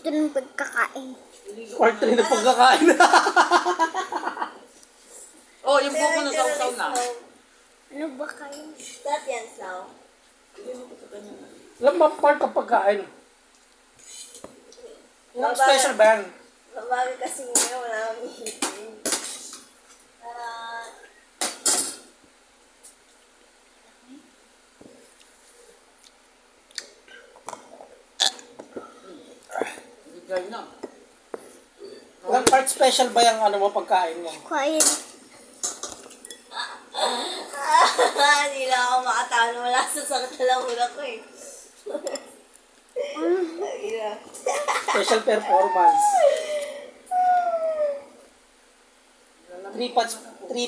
Ito ng pagkakain. Part 3 na pagkakain. Oh, yung buko na sausaw na. Ano ba kayo? That yan, Sal. Alam mo, part ng pagkain. Yung special ba yan? Mabagay kasi ngayon, wala akong ihitin. Bigay na. Ilang part special ba yung ano mo pagkain mo? Kain. Hindi lang ako makatalo. Wala sa sakit na lang muna ko eh. Yeah. Special performance. 3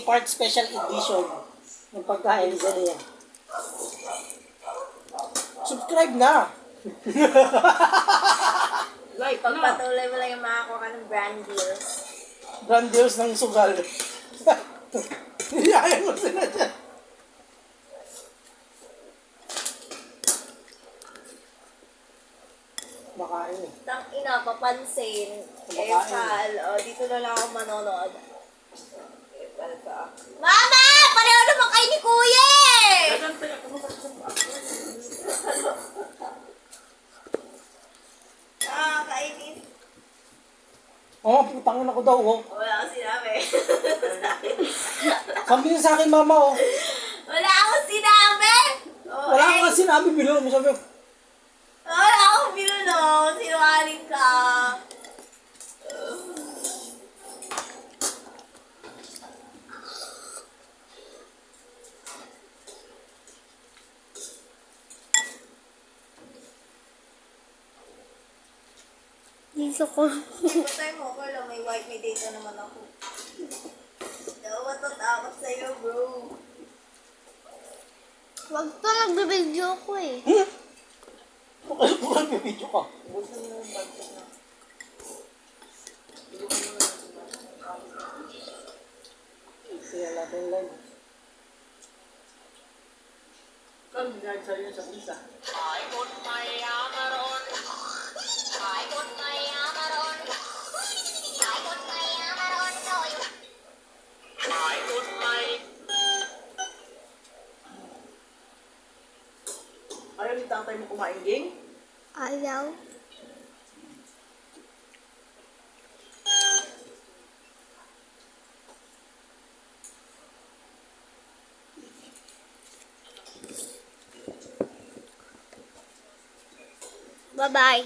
part special edition ng pagkain ni Zania. Subscribe na! Like na. Pagpatuloy mo lang yung makakuha ka ng brand deals. Brand deals ng sugal. Niyaya mo sila dyan. Makain eh. Tang ina, papansin. Eh, Kumakain. Sal, dito na lang ako manonood. Mama! Pareho naman kayo ni Kuya eh! Kainis. Oh, putangin ako daw, oh. Wala akong sinabi. Sabi niya sa akin, mama, oh. Wala akong sinabi! Wala ka kasi sinabi, bilo mo sabi. Wala akong binuno. Sinungaling ka. Dito ko. Patay mo ko lang. May white, may data naman ako. Hindi ako matatakot sa'yo, bro. Wag pa nagbibideo ko eh. Bukal video ka. Busan mo yung budget na. Siya natin lang. Kan bigay sa'yo sa pizza. Ayaw ni tatay mo kumain, Ging? Ayaw. Bye-bye.